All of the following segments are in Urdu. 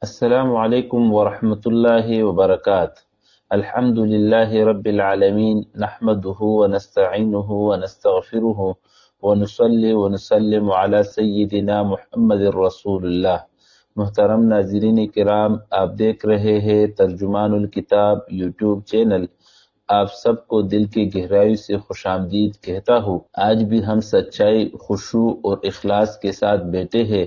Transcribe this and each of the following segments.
السلام علیکم ورحمۃ اللہ وبرکاتہ۔ الحمد للہ رب العالمین، نحمده ونستعینه ونستغفره ونصلی ونسلم علی سیدنا محمد رسول اللہ۔ محترم ناظرین کرام، آپ دیکھ رہے ہیں ترجمان الکتاب یوٹیوب چینل۔ آپ سب کو دل کی گہرائی سے خوش آمدید کہتا ہوں۔ آج بھی ہم سچائی، خشوع اور اخلاص کے ساتھ بیٹھے ہیں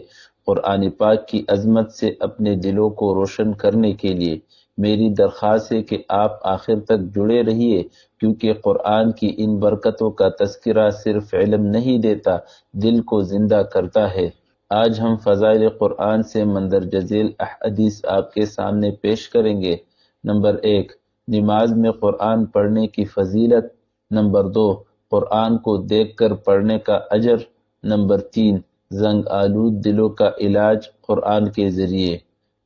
قرآن پاک کی عظمت سے اپنے دلوں کو روشن کرنے کے لیے۔ میری درخواست ہے کہ آپ آخر تک جڑے رہیے، کیونکہ قرآن کی ان برکتوں کا تذکرہ صرف علم نہیں دیتا، دل کو زندہ کرتا ہے۔ آج ہم فضائل قرآن سے مندرجہ ذیل احادیث آپ کے سامنے پیش کریں گے۔ نمبر 1، نماز میں قرآن پڑھنے کی فضیلت۔ نمبر 2، قرآن کو دیکھ کر پڑھنے کا اجر۔ نمبر 3، زنگ آلود دلوں کا علاج قرآن کے ذریعے۔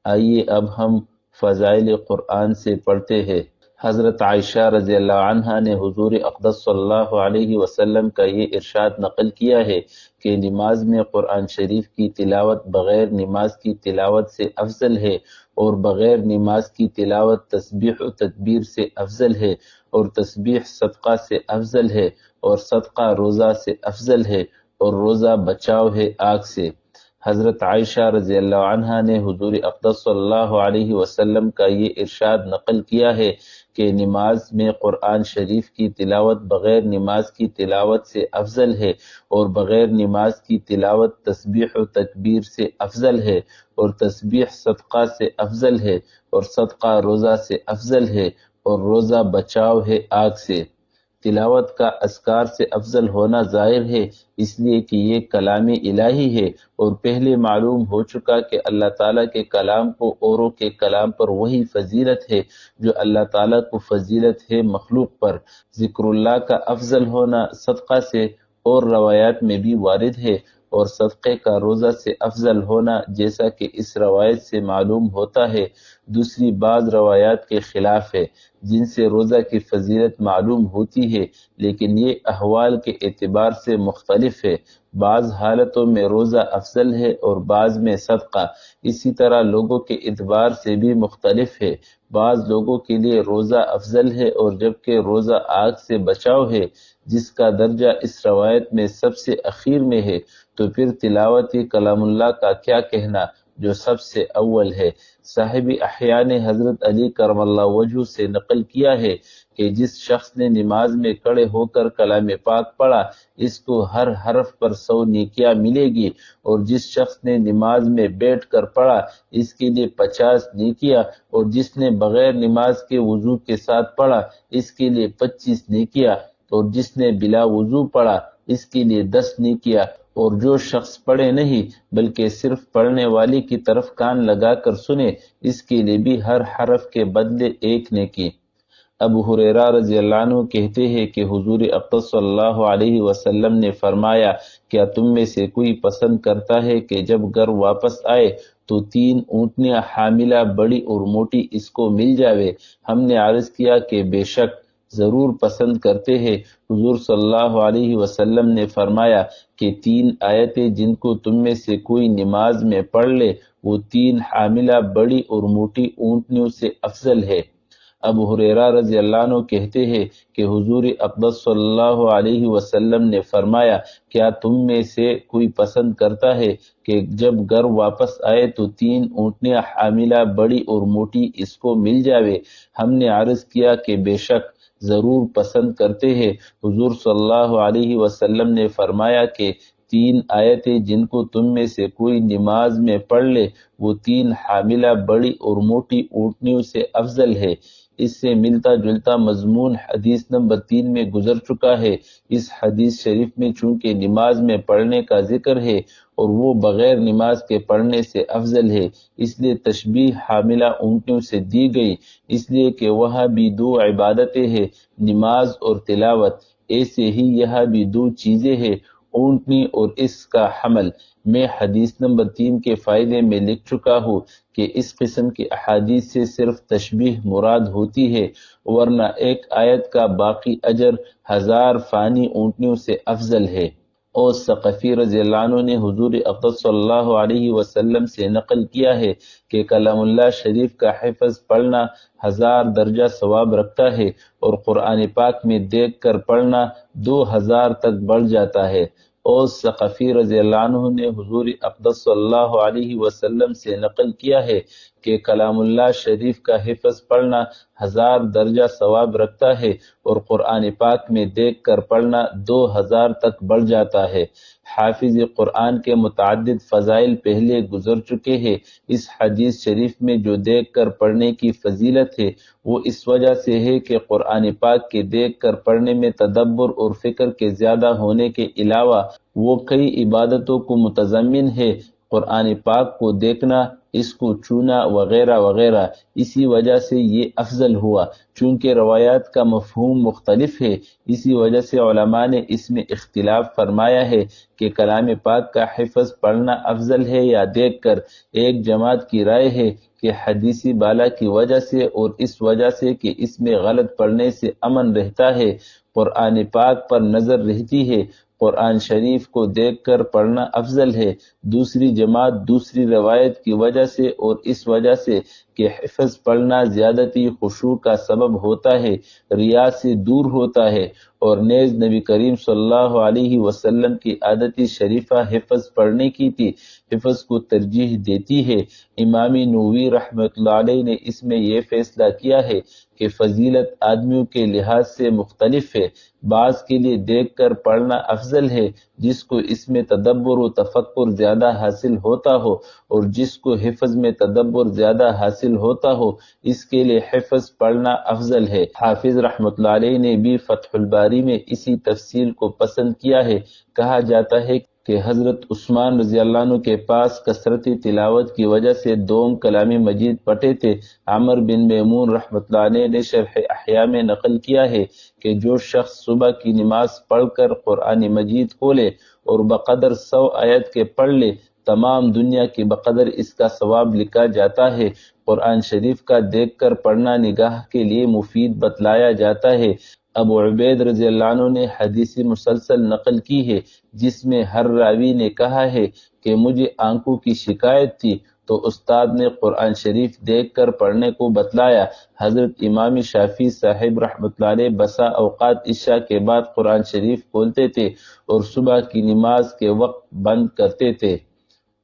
آئیے اب ہم فضائل قرآن سے پڑھتے ہیں۔ حضرت عائشہ رضی اللہ عنہا نے حضور اقدس صلی اللہ علیہ وسلم کا یہ ارشاد نقل کیا ہے کہ نماز میں قرآن شریف کی تلاوت بغیر نماز کی تلاوت سے افضل ہے، اور بغیر نماز کی تلاوت تسبیح و تکبیر سے افضل ہے، اور تسبیح صدقہ سے افضل ہے، اور صدقہ روزہ سے افضل ہے، اور روزہ بچاؤ ہے آگ سے۔ حضرت عائشہ رضی اللہ عنہا نے حضور اقدس صلی اللہ علیہ وسلم کا یہ ارشاد نقل کیا ہے کہ نماز میں قرآن شریف کی تلاوت بغیر نماز کی تلاوت سے افضل ہے، اور بغیر نماز کی تلاوت تسبیح و تکبیر سے افضل ہے، اور تسبیح صدقہ سے افضل ہے، اور صدقہ روزہ سے افضل ہے، اور روزہ بچاؤ ہے آگ سے۔ تلاوت کا اذکار سے افضل ہونا ظاہر ہے، اس لیے کہ یہ کلام الہی ہے، اور پہلے معلوم ہو چکا کہ اللہ تعالیٰ کے کلام کو اوروں کے کلام پر وہی فضیلت ہے جو اللہ تعالیٰ کو فضیلت ہے مخلوق پر۔ ذکر اللہ کا افضل ہونا صدقہ سے اور روایات میں بھی وارد ہے، اور صدقے کا روزہ سے افضل ہونا جیسا کہ اس روایت سے معلوم ہوتا ہے دوسری بعض روایات کے خلاف ہے، جن سے روزہ کی فضیلت معلوم ہوتی ہے، لیکن یہ احوال کے اعتبار سے مختلف ہے۔ بعض حالتوں میں روزہ افضل ہے اور بعض میں صدقہ۔ اسی طرح لوگوں کے اعتبار سے بھی مختلف ہے، بعض لوگوں کے لیے روزہ افضل ہے، اور جبکہ روزہ آگ سے بچاؤ ہے، جس کا درجہ اس روایت میں سب سے اخیر میں ہے۔ تو پھر تلاوت کلام اللہ کا کیا کہنا جو سب سے اول ہے۔ صاحب احیاء نے حضرت علی کرم اللہ وجہ سے نقل کیا ہے کہ جس شخص نے نماز میں کھڑے ہو کر کلام پاک پڑھا، اس کو ہر حرف پر 100 نیکیاں ملے گی، اور جس شخص نے نماز میں بیٹھ کر پڑھا، اس کے لیے 50 نیکیاں، اور جس نے بغیر نماز کے وضو کے ساتھ پڑھا، اس کے لیے 25 نیکیاں، اور جس نے بلا وضو پڑھا، اس کے لیے 10 نیکیاں، اور جو شخص پڑھے نہیں بلکہ صرف پڑھنے والی کی طرف کان لگا کر سنے، اس کے لیے بھی ہر حرف کے بدلے 1 نیکی۔ ابو ہریرہ رضی اللہ عنہ کہتے ہیں کہ حضور اقدس صلی اللہ علیہ وسلم نے فرمایا، کیا تم میں سے کوئی پسند کرتا ہے کہ جب گھر واپس آئے تو 3 اونٹنیاں حاملہ بڑی اور موٹی اس کو مل جاوے؟ ہم نے عرض کیا کہ بے شک، ضرور پسند کرتے ہیں۔ حضور صلی اللہ علیہ وسلم نے فرمایا کہ 3 آیتیں جن کو تم میں سے کوئی نماز میں پڑھ لے، وہ 3 حاملہ بڑی اور موٹی اونٹنیوں سے افضل ہے۔ ابو ہریرہ رضی اللہ عنہ کہتے ہیں کہ حضور اقدس صلی اللہ علیہ وسلم نے فرمایا، کیا تم میں سے کوئی پسند کرتا ہے کہ جب گھر واپس آئے تو 3 اونٹنیاں حاملہ بڑی اور موٹی اس کو مل جاوے؟ ہم نے عرض کیا کہ بے شک، ضرور پسند کرتے ہیں۔ حضور صلی اللہ علیہ وسلم نے فرمایا کہ 3 آیتیں جن کو تم میں سے کوئی نماز میں پڑھ لے، وہ 3 حاملہ بڑی اور موٹی اونٹنیوں سے افضل ہے۔ اس سے ملتا جلتا مضمون حدیث نمبر 3 میں گزر چکا ہے۔ اس حدیث شریف میں چونکہ نماز میں پڑھنے کا ذکر ہے اور وہ بغیر نماز کے پڑھنے سے افضل ہے، اس لیے تشبیہ حاملہ اونٹنیوں سے دی گئی، اس لیے کہ وہاں بھی 2 عبادتیں ہیں، نماز اور تلاوت۔ ایسے ہی یہاں بھی 2 چیزیں ہیں، اونٹنی اور اس کا حمل۔ میں حدیث نمبر 3 کے فائدے میں لکھ چکا ہوں کہ اس قسم کی احادیث سے صرف تشبیہ مراد ہوتی ہے، ورنہ ایک آیت کا باقی اجر 1000 فانی اونٹنیوں سے افضل ہے۔ اوس ثقفی رضی اللہ عنہ نے حضور اقدس صلی اللہ علیہ وسلم سے نقل کیا ہے کہ کلام اللہ شریف کا حفظ پڑھنا 1000 درجہ ثواب رکھتا ہے اور قرآن پاک میں دیکھ کر پڑھنا 2000 تک بڑھ جاتا ہے۔ اوس ثقفی رضی اللہ عنہ نے حضور اقدس صلی اللہ علیہ وسلم سے نقل کیا ہے کہ کلام اللہ شریف کا حفظ پڑھنا 1000 درجہ ثواب رکھتا ہے اور قرآن پاک میں دیکھ کر پڑھنا 2000 تک بڑھ جاتا ہے۔ حافظ قرآن کے متعدد فضائل پہلے گزر چکے ہیں۔ اس حدیث شریف میں جو دیکھ کر پڑھنے کی فضیلت ہے وہ اس وجہ سے ہے کہ قرآن پاک کے دیکھ کر پڑھنے میں تدبر اور فکر کے زیادہ ہونے کے علاوہ وہ کئی عبادتوں کو متضمن ہے۔ قرآن پاک کو دیکھنا، اس کو چھونا وغیرہ وغیرہ، اسی وجہ سے یہ افضل ہوا۔ چونکہ روایات کا مفہوم مختلف ہے، اسی وجہ سے علماء نے اس میں اختلاف فرمایا ہے کہ کلام پاک کا حفظ پڑھنا افضل ہے یا دیکھ کر۔ ایک جماعت کی رائے ہے کہ حدیث بالا کی وجہ سے اور اس وجہ سے کہ اس میں غلط پڑھنے سے امن رہتا ہے، قرآن پاک پر نظر رہتی ہے، قرآن شریف کو دیکھ کر پڑھنا افضل ہے۔ دوسری جماعت دوسری روایت کی وجہ سے اور اس وجہ سے کہ حفظ پڑھنا زیادتی خشوع کا سبب ہوتا ہے، ریا سے دور ہوتا ہے، اور نیز نبی کریم صلی اللہ علیہ وسلم کی عادت شریفہ حفظ پڑھنے کی تھی، حفظ کو ترجیح دیتی ہے۔ امام نووی رحمۃ اللہ علیہ نے اس میں یہ فیصلہ کیا ہے کہ فضیلت آدمیوں کے لحاظ سے مختلف ہے۔ بعض کے لیے دیکھ کر پڑھنا افضل ہے جس کو اس میں تدبر و تفکر زیادہ حاصل ہوتا ہو، اور جس کو حفظ میں تدبر زیادہ حاصل ہوتا ہو اس کے لیے حفظ پڑھنا افضل ہے۔ حافظ رحمۃ اللہ علیہ نے بھی فتح الباری میں اسی تفصیل کو پسند کیا ہے۔ کہا جاتا ہے کہ حضرت عثمان رضی اللہ عنہ کے پاس کثرتی تلاوت کی وجہ سے دوم کلام مجید پڑھے تھے۔ عمر بن میمون رحمۃ اللہ علیہ نے شرح احیاء میں نقل کیا ہے کہ جو شخص صبح کی نماز پڑھ کر قرآن مجید کھولے اور بقدر 100 آیت کے پڑھ لے، تمام دنیا کی بقدر اس کا ثواب لکھا جاتا ہے۔ قرآن شریف کا دیکھ کر پڑھنا نگاہ کے لیے مفید بتلایا جاتا ہے۔ ابو عبید رضی اللہ عنہ نے حدیث مسلسل نقل کی ہے جس میں ہر راوی نے کہا ہے کہ مجھے آنکھوں کی شکایت تھی تو استاد نے قرآن شریف دیکھ کر پڑھنے کو بتلایا۔ حضرت امام شافعی صاحب رحمۃ اللہ علیہ بسا اوقات عشاء کے بعد قرآن شریف کھولتے تھے اور صبح کی نماز کے وقت بند کرتے تھے۔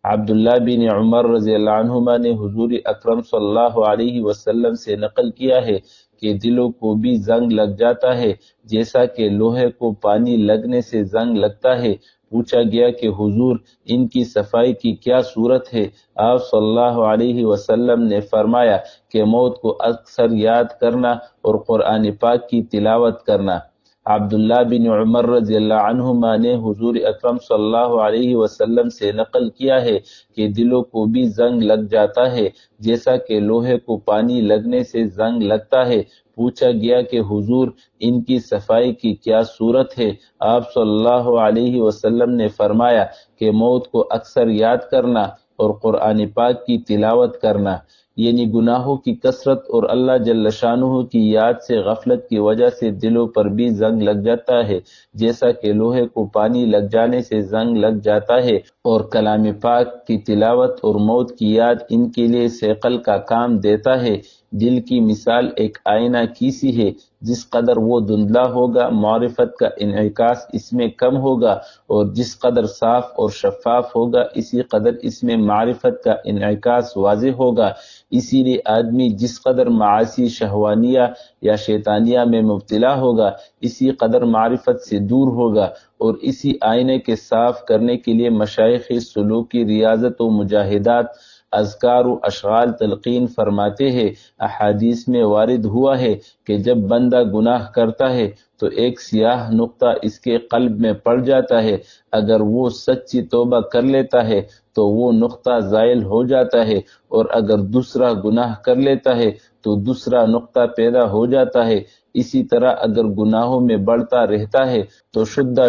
عبداللہ بن عمر رضی اللہ عنہما نے حضور اکرم صلی اللہ علیہ وسلم سے نقل کیا ہے کہ دلوں کو بھی زنگ لگ جاتا ہے جیسا کہ لوہے کو پانی لگنے سے زنگ لگتا ہے۔ پوچھا گیا کہ حضور ان کی صفائی کی کیا صورت ہے؟ آپ صلی اللہ علیہ وسلم نے فرمایا کہ موت کو اکثر یاد کرنا اور قرآن پاک کی تلاوت کرنا۔ عبداللہ بن عمر رضی اللہ عنہما نے حضور اکرم صلی اللہ علیہ وسلم سے نقل کیا ہے کہ دلوں کو بھی زنگ لگ جاتا ہے جیسا کہ لوہے کو پانی لگنے سے زنگ لگتا ہے۔ پوچھا گیا کہ حضور ان کی صفائی کی کیا صورت ہے؟ آپ صلی اللہ علیہ وسلم نے فرمایا کہ موت کو اکثر یاد کرنا اور قرآن پاک کی تلاوت کرنا، یعنی گناہوں کی کثرت اور اللہ جل شانہ کی یاد سے غفلت کی وجہ سے دلوں پر بھی زنگ لگ جاتا ہے جیسا کہ لوہے کو پانی لگ جانے سے زنگ لگ جاتا ہے، اور کلام پاک کی تلاوت اور موت کی یاد ان کے لیے ثقل کا کام دیتا ہے۔ دل کی مثال ایک آئینہ کی سی ہے، جس قدر وہ دھندلا ہوگا معرفت کا انعکاس اس میں کم ہوگا، اور جس قدر صاف اور شفاف ہوگا اسی قدر اس میں معرفت کا انعکاس واضح ہوگا۔ اسی لیے آدمی جس قدر معاصی شہوانیہ یا شیطانیہ میں مبتلا ہوگا اسی قدر معرفت سے دور ہوگا، اور اسی آئینے کے صاف کرنے کے لیے مشائخ سلوکی ریاضت و مجاہدات، اذکار و اشغال تلقین فرماتے ہیں۔ احادیث میں وارد ہوا ہے کہ جب بندہ گناہ کرتا ہے تو ایک سیاہ نقطہ اس کے قلب میں پڑ جاتا ہے، اگر وہ سچی توبہ کر لیتا ہے تو وہ نقطہ زائل ہو جاتا ہے، اور اگر دوسرا گناہ کر لیتا ہے تو دوسرا نقطہ پیدا ہو جاتا ہے۔ اسی طرح اگر گناہوں میں بڑھتا رہتا ہے تو شدہ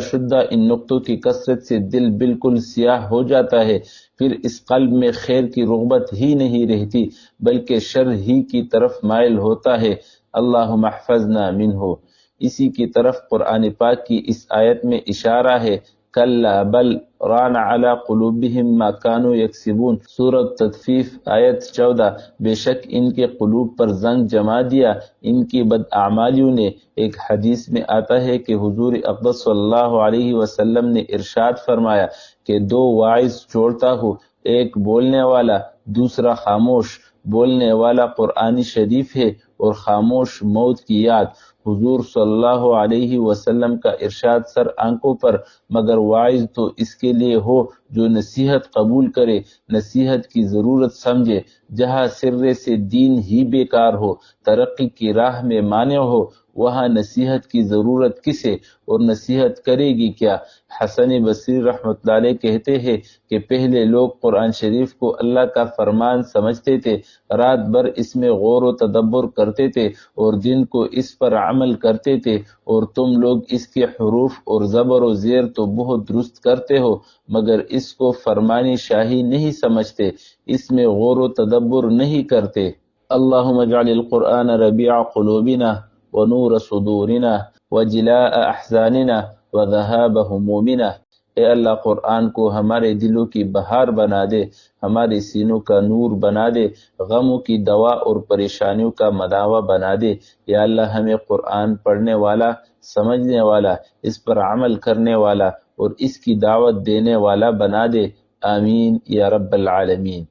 ان نقطوں کی کثرت سے دل بالکل سیاہ ہو جاتا ہے، پھر اس قلب میں خیر کی رغبت ہی نہیں رہتی بلکہ شر ہی کی طرف مائل ہوتا ہے۔ اللہم احفظنا منہ۔ اسی کی طرف قرآن پاک کی اس آیت میں اشارہ ہے کلا بل ران علی قلوبہم ما کانوا یکسبون، سورۃ تطفیف آیت 14۔ بے شک ان کے قلوب پر زنگ جما دیا ان کی بداعمالیوں نے۔ ایک حدیث میں آتا ہے کہ حضور اقدس صلی اللہ علیہ وسلم نے ارشاد فرمایا کہ دو واعظ چھوڑتا ہوں، ایک بولنے والا، دوسرا خاموش۔ بولنے والا قرآن شریف ہے اور خاموش موت کی یاد۔ حضور صلی اللہ علیہ وسلم کا ارشاد سر آنکھوں پر، مگر واعظ تو اس کے لیے ہو جو نصیحت قبول کرے، نصیحت کی ضرورت سمجھے۔ جہاں سرے سے دین ہی بیکار ہو، ترقی کی راہ میں مانع ہو، وہاں نصیحت کی ضرورت کسے اور نصیحت کرے گی کیا؟ حسن بصری رحمۃ اللہ علیہ کہتے ہیں کہ پہلے لوگ قرآن شریف کو اللہ کا فرمان سمجھتے تھے، رات بھر اس میں غور و تدبر کرتے تھے اور دن کو اس پر عمل کرتے تھے، اور تم لوگ اس کے حروف اور زبر و زیر تو بہت درست کرتے ہو، مگر اس کو فرمانی شاہی نہیں سمجھتے، اس میں غور و تدبر نہیں کرتے۔ اللہم اجعل القرآن ربیع قلوبنا ونور صدورنا وجلاء احزاننا وذہاب ہمومنا۔ اے اللہ، قرآن کو ہمارے دلوں کی بہار بنا دے، ہمارے سینوں کا نور بنا دے، غموں کی دوا اور پریشانیوں کا مداوا بنا دے۔ یا اللہ، ہمیں قرآن پڑھنے والا، سمجھنے والا، اس پر عمل کرنے والا اور اس کی دعوت دینے والا بنا دے، آمین یا رب العالمین۔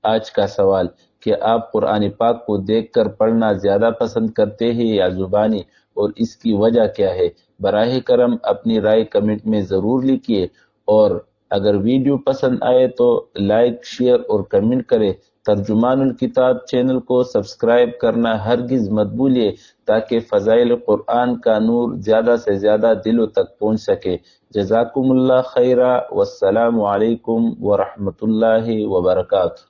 آج کا سوال، کہ آپ قرآن پاک کو دیکھ کر پڑھنا زیادہ پسند کرتے ہیں یا زبانی، اور اس کی وجہ کیا ہے؟ براہ کرم اپنی رائے کمنٹ میں ضرور لکھیے، اور اگر ویڈیو پسند آئے تو لائک، شیئر اور کمنٹ کریں۔ ترجمان الکتاب چینل کو سبسکرائب کرنا ہرگز مت بھولیے تاکہ فضائل قرآن کا نور زیادہ سے زیادہ دلوں تک پہنچ سکے۔ جزاکم اللہ خیرہ، والسلام علیکم ورحمۃ اللہ وبرکاتہ۔